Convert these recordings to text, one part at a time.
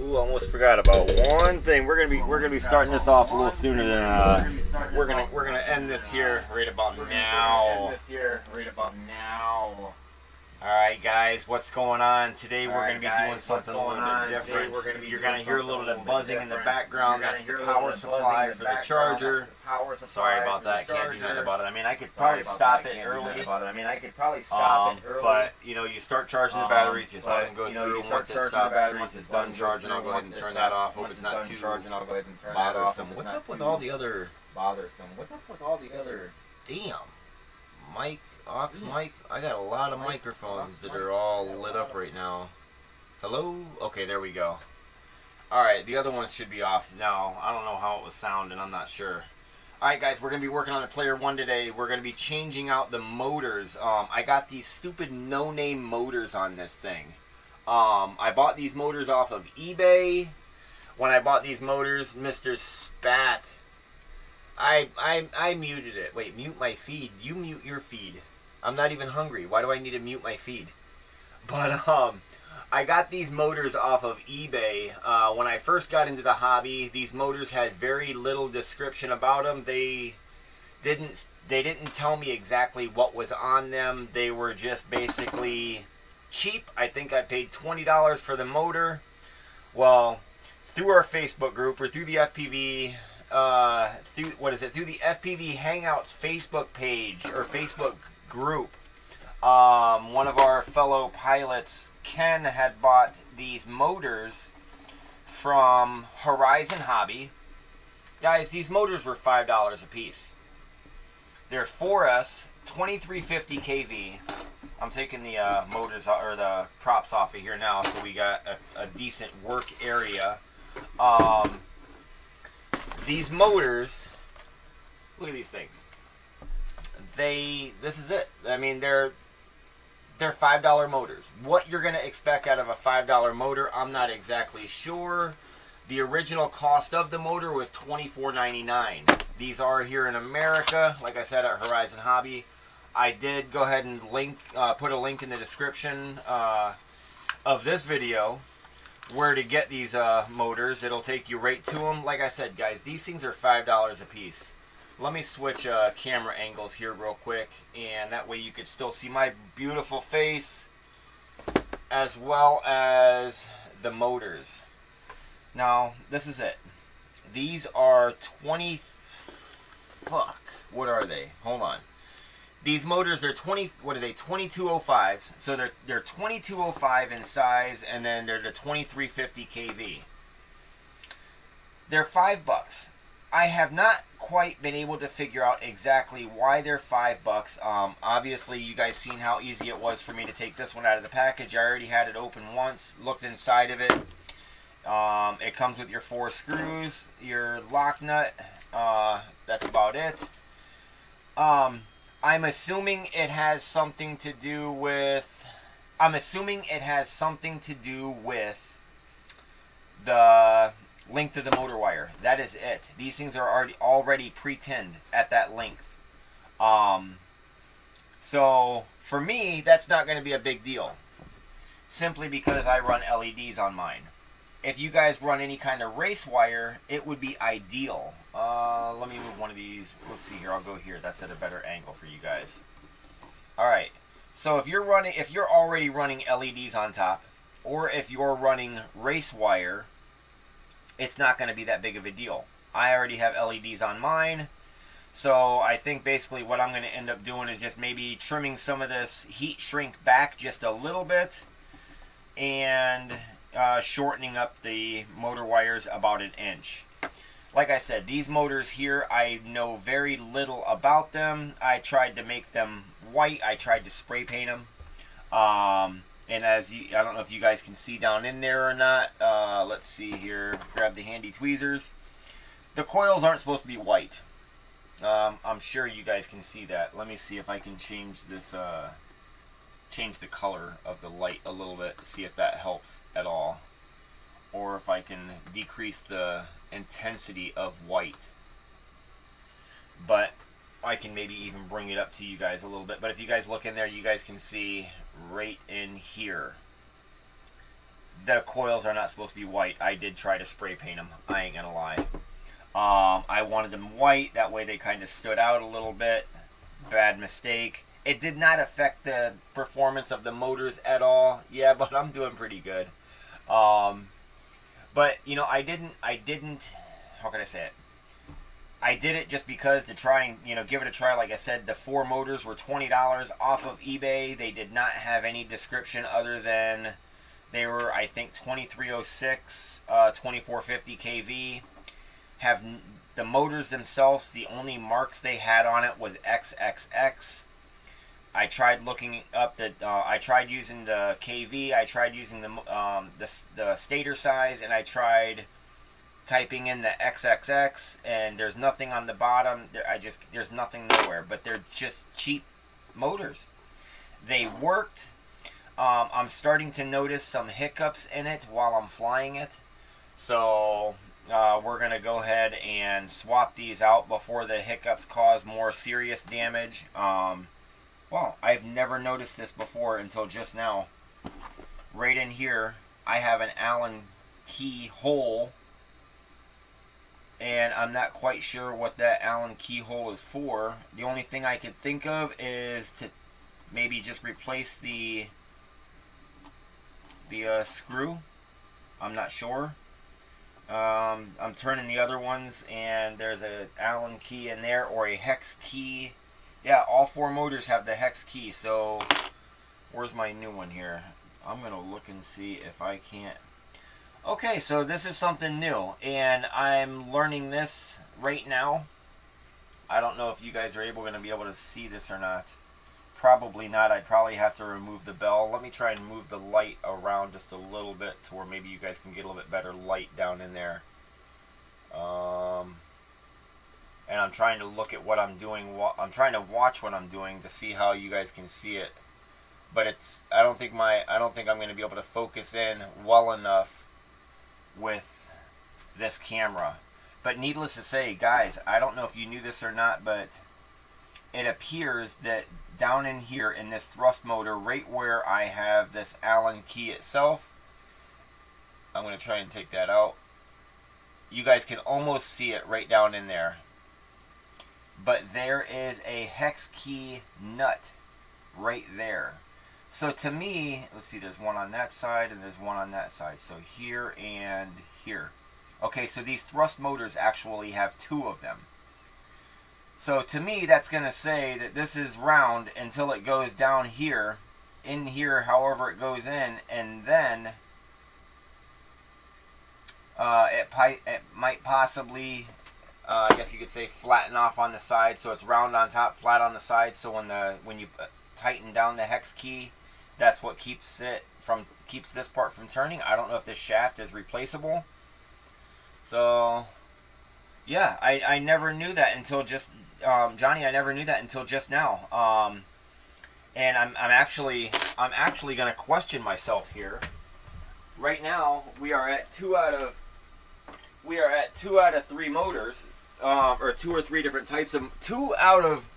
Ooh, almost forgot about one thing. We're gonna be starting this off a little sooner than we're gonna end this here right about now. Alright guys, what's going on? Today we're going to be doing something a little bit different. You're going to hear a little bit of buzzing in the background. That's the power supply for the charger. Sorry about that, can't do nothing about it. I mean, I could probably stop it early. But, you know, you start charging the batteries, just let them go through. Once it stops, once it's done charging, I'll go ahead and turn that off. Hope it's not too bothersome. What's up with all the other... Damn. Mic, aux mic. I got a lot of microphones that are all lit up right now. Hello? Okay, there we go. Alright, the other ones should be off now. I don't know how it was sounding, I'm not sure. Alright guys, we're going to be working on the Player 1 today. We're going to be changing out the motors. I got these stupid no-name motors on this thing. I bought these motors off of eBay. When I bought these motors, Mr. Spat... I muted it. Wait, mute my feed. You mute your feed. I'm not even hungry. Why do I need to mute my feed? But, I got these motors off of eBay. When I first got into the hobby, these motors had very little description about them. They didn't tell me exactly what was on them. They were just basically cheap. I think I paid $20 for the motor. Well, through our Facebook group or through the FPV... through the FPV Hangouts Facebook page or Facebook group, one of our fellow pilots, Ken, had bought these motors from Horizon Hobby. Guys, these motors were $5 a piece. They're 4S 2350 kV. I'm taking the motors or the props off of here now, so we got a decent work area. These motors, look at these things. This is it. I mean, they're $5 motors. What you're going to expect out of a $5 motor, I'm not exactly sure. The original cost of the motor was $24.99. These are here in America, like I said, at Horizon Hobby. I did go ahead and put a link in the description of this video where to get these motors. It'll take you right to them. Like I said, guys, these things are $5 a piece. Let me switch camera angles here real quick, and that way you could still see my beautiful face as well as the motors. Now, this is it. These are what are they? Hold on. These motors, they're 2205s. So they're 2205 in size, and then they're the 2350 kV. They're $5. I have not quite been able to figure out exactly why they're $5. Obviously, you guys seen how easy it was for me to take this one out of the package. I already had it open once, looked inside of it. It comes with your 4 screws, your lock nut. That's about it. I'm assuming it has something to do with the length of the motor wire. That is it. These things are already pre-tinned at that length. So for me, that's not going to be a big deal, simply because I run LEDs on mine. If you guys run any kind of race wire, it would be ideal. Let me move one of these. Let's see here. I'll go here. That's at a better angle for you guys. Alright. So if you're already running LEDs on top, or if you're running race wire, it's not going to be that big of a deal. I already have LEDs on mine. So I think basically what I'm going to end up doing is just maybe trimming some of this heat shrink back just a little bit, and shortening up the motor wires about 1 inch. Like I said, these motors here, I know very little about them. I tried to make them white. I tried to spray paint them. And I don't know if you guys can see down in there or not. Let's see here. Grab the handy tweezers. The coils aren't supposed to be white. I'm sure you guys can see that. Let me see if I can change this, change the color of the light a little bit, see if that helps at all, or if I can decrease the intensity of white. But I can maybe even bring it up to you guys a little bit. But if you guys look in there, you guys can see right in here the coils are not supposed to be white. I did try to spray paint them. I ain't gonna lie. I wanted them white. That way they kind of stood out a little bit. Bad mistake. It did not affect the performance of the motors at all. Yeah, but I'm doing pretty good. But, you know, I didn't, how can I say it? I did it just because to try and, you know, give it a try. Like I said, the 4 motors were $20 off of eBay. They did not have any description other than they were, I think, 2306, 2450 kV. Have the motors themselves, the only marks they had on it was XXX. I tried looking up the, I tried using the kV, I tried using the stator size, and I tried typing in the XXX, and there's nothing on the bottom. There's nothing nowhere, but they're just cheap motors. They worked. I'm starting to notice some hiccups in it while I'm flying it, so we're gonna go ahead and swap these out before the hiccups cause more serious damage. Well, I've never noticed this before until just now. Right in here, I have an Allen key hole, and I'm not quite sure what that Allen key hole is for. The only thing I could think of is to maybe just replace the screw. I'm not sure. I'm turning the other ones, and there's a Allen key in there, or a hex key. Yeah, all 4 motors have the hex key. So where's my new one here? I'm gonna look and see if I can't. Okay, so this is something new, and I'm learning this right now. I don't know if you guys are going to be able to see this or not. Probably not. I'd probably have to remove the bell. Let me try and move the light around just a little bit to where maybe you guys can get a little bit better light down in there. And I'm trying to look at what I'm doing. I'm trying to watch what I'm doing to see how you guys can see it. But it's, I don't think I'm going to be able to focus in well enough with this camera. But needless to say, guys, I don't know if you knew this or not, but it appears that down in here in this thrust motor, right where I have this Allen key itself, I'm going to try and take that out. You guys can almost see it right down in there. But there is a hex key nut right there. So to me, let's see, there's one on that side and there's one on that side. So here and here. Okay, so these thrust motors actually have 2 of them. So to me, that's going to say that this is round until it goes down here, in here, however it goes in, and then it might possibly, I guess you could say, flatten off on the side, so it's round on top, flat on the side. So when you tighten down the hex key, that's what keeps this part from turning. I don't know if this shaft is replaceable. So yeah, I never knew that until just Johnny. I never knew that until just now. And I'm actually going to question myself here. Right now we are at 2 out of 3 motors, or 2 or 3 different types of 2 out of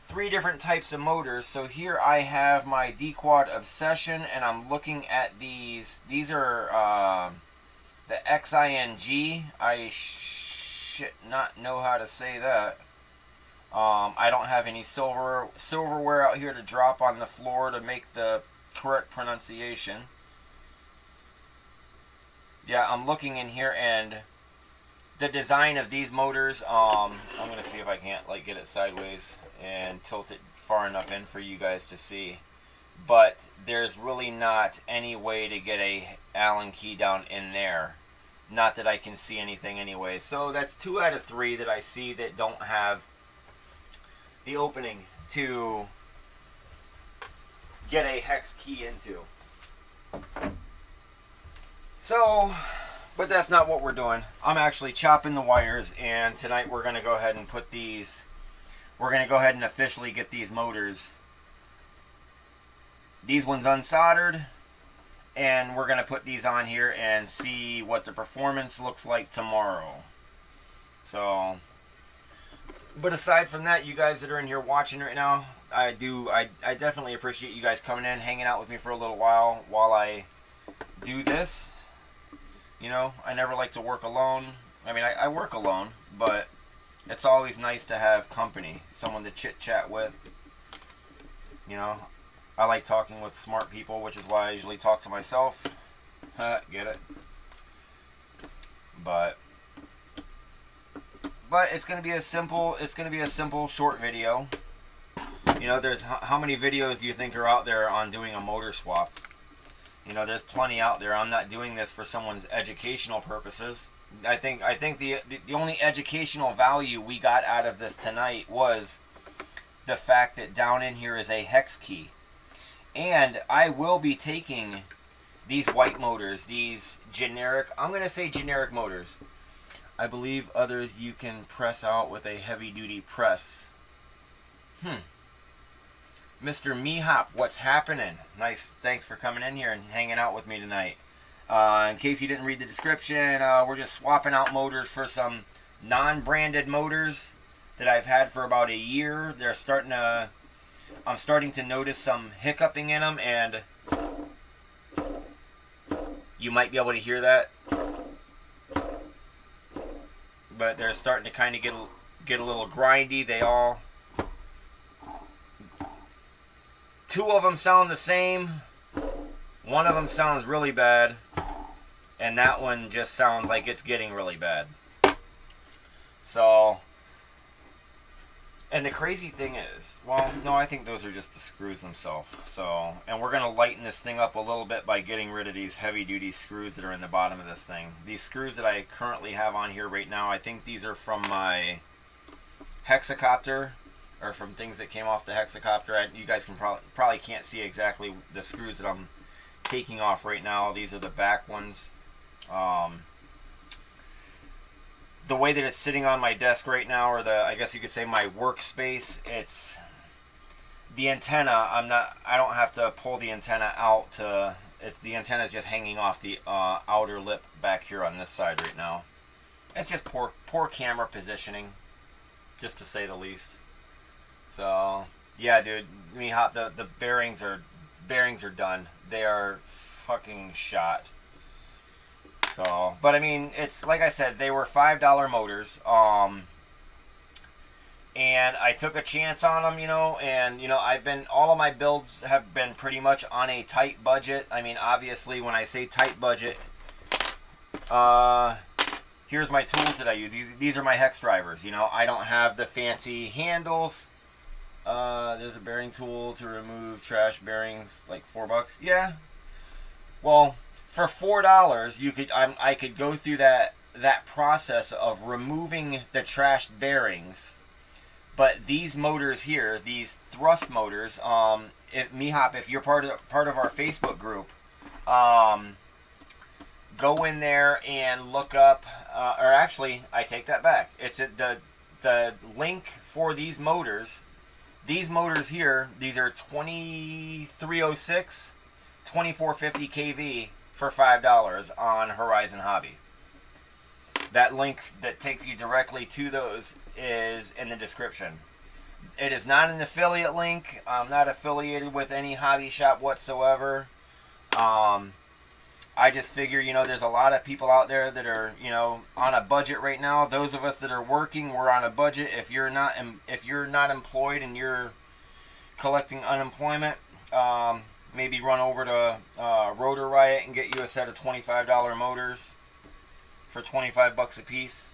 3 different types of motors. So here I have my D-Quad Obsession, and I'm looking at these. These are the XING. I should not know how to say that. I don't have any silverware out here to drop on the floor to make the correct pronunciation. Yeah, I'm looking in here, and the design of these motors, I'm going to see if I can't get it sideways and tilt it far enough in for you guys to see. But there's really not any way to get a Allen key down in there. Not that I can see anything anyway. So that's 2 out of 3 that I see that don't have the opening to get a hex key into. So, but that's not what we're doing. I'm actually chopping the wires, and tonight we're going to go ahead and put these, we're going to go ahead and officially get these motors, these ones unsoldered, and we're going to put these on here and see what the performance looks like tomorrow. So, but aside from that, you guys that are in here watching right now, I definitely appreciate you guys coming in, hanging out with me for a little while I do this. You know, I never like to work alone. I mean, I work alone, but it's always nice to have company, someone to chit chat with. You know, I like talking with smart people, which is why I usually talk to myself. Get it? But it's gonna be a simple. It's gonna be a simple, short video. You know, there's how many videos do you think are out there on doing a motor swap? You know, there's plenty out there. I'm not doing this for someone's educational purposes. I think the only educational value we got out of this tonight was the fact that down in here is a hex key. And I will be taking these white motors, these generic, I'm going to say generic motors. I believe others you can press out with a heavy duty press. Mr. Mehop, what's happening? Nice, thanks for coming in here and hanging out with me tonight. In case you didn't read the description, we're just swapping out motors for some non-branded motors that I've had for about a year. They're starting to, I'm starting to notice some hiccuping in them, and you might be able to hear that. But they're starting to kind of get a little grindy. They all, two of them sound the same. One of them sounds really bad, and that one just sounds like it's getting really bad. So, and the crazy thing is, well, no, I think those are just the screws themselves. So, and we're going to lighten this thing up a little bit by getting rid of these heavy-duty screws that are in the bottom of this thing. These screws that I currently have on here right now, I think these are from my hexacopter, or from things that came off the hexacopter. You guys can probably can't see exactly the screws that I'm taking off right now. These are the back ones. The way that it's sitting on my desk right now, or I guess you could say my workspace, it's the antenna. I don't have to pull the antenna out to. The antenna is just hanging off the outer lip back here on this side right now. It's just poor camera positioning, just to say the least. So yeah, dude, Mehop, the bearings are done. They are fucking shot. So, but I mean, it's like I said, they were $5 motors. And I took a chance on them, you know, and, you know, all of my builds have been pretty much on a tight budget. I mean, obviously, when I say tight budget, here's my tools that I use. These are my hex drivers, you know. I don't have the fancy handles. There's a bearing tool to remove trash bearings, like $4. Yeah. Well, for $4, I could go through that process of removing the trashed bearings. But these motors here, these thrust motors, Mehop, if you're part of our Facebook group, go in there and look up, or actually, I take that back. It's the link for these motors. These motors here, these are 2306, 2450 kV for $5 on Horizon Hobby. That link that takes you directly to those is in the description. It is not an affiliate link. I'm not affiliated with any hobby shop whatsoever. I just figure, you know, there's a lot of people out there that are, you know, on a budget right now. Those of us that are working, we're on a budget. If you're not employed and you're collecting unemployment, maybe run over to Rotor Riot and get you a set of $25 motors for $25 a piece.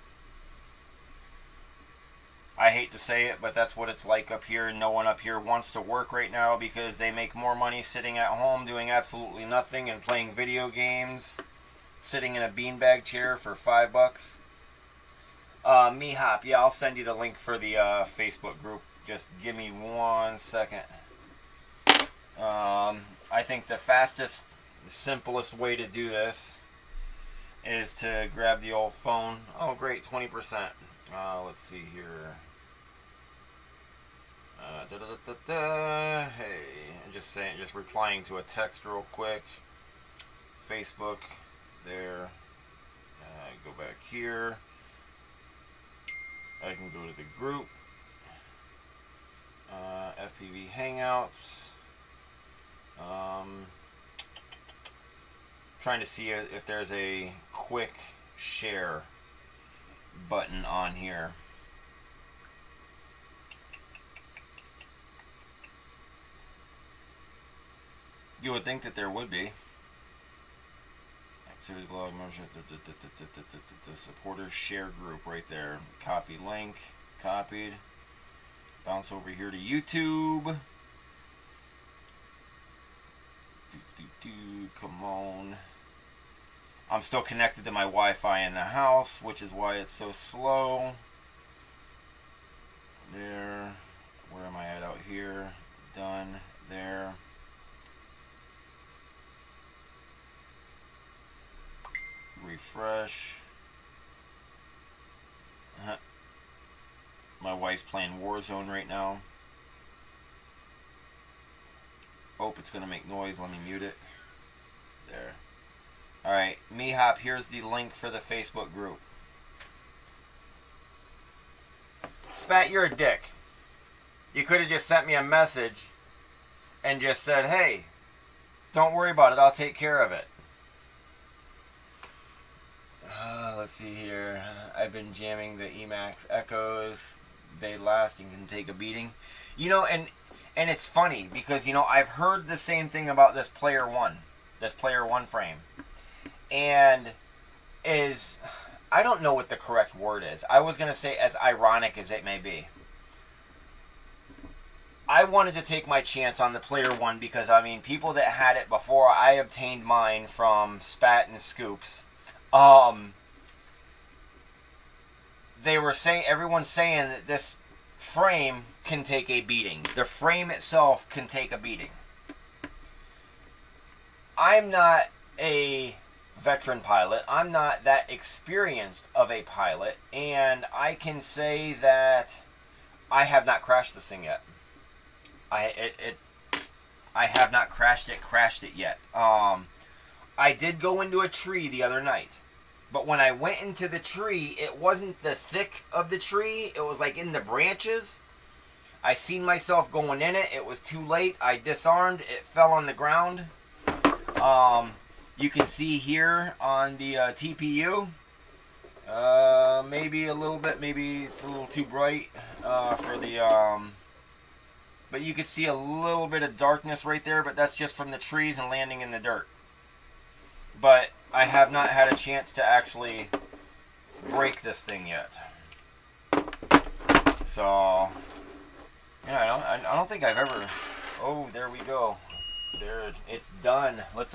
I hate to say it, but that's what it's like up here. No one up here wants to work right now because they make more money sitting at home doing absolutely nothing and playing video games, sitting in a beanbag chair for $5. Mehop, yeah, I'll send you the link for the Facebook group. Just give me 1 second. I think the fastest, simplest way to do this is to grab the old phone. Oh, great, 20%. Let's see here. Hey, just replying to a text real quick. Facebook, there. Go back here. I can go to the group. FPV Hangouts. trying to see if there's a quick share button on here. You would think that there would be. Activity log membership, the supporters share group right there. Copy link, copied. Bounce over here to YouTube. Come on. I'm still connected to my Wi-Fi in the house, which is why it's so slow. There. Where am I at out here? Done. There. Refresh. My wife's playing Warzone right now. Oh, it's going to make noise. Let me mute it. There. Alright, Mehop, here's the link for the Facebook group. Spat, you're a dick. You could have just sent me a message and just said, hey, don't worry about it. I'll take care of it. Let's see here. I've been jamming the Emacs Echoes. They last and can take a beating. You know, and it's funny because, you know, I've heard the same thing about this Player One frame. And I don't know what the correct word is. I was going to say as ironic as it may be. I wanted to take my chance on the Player One because, I mean, people that had it before I obtained mine from Spat and Scoops, they were saying, everyone's saying that this frame can take a beating. The frame itself can take a beating. I'm not a veteran pilot. I'm not that experienced of a pilot, and I can say that I have not crashed this thing yet. I have not crashed it yet. I did go into a tree the other night. But when I went into the tree, it wasn't the thick of the tree. It was like in the branches. I seen myself going in it. It was too late. I disarmed. It fell on the ground. You can see here on the TPU. Maybe a little bit. Maybe it's a little too bright for the... but you could see a little bit of darkness right there. But that's just from the trees and landing in the dirt. But I have not had a chance to actually break this thing yet. So, yeah, I don't think I've ever... Oh, there we go. There, it's done. Let's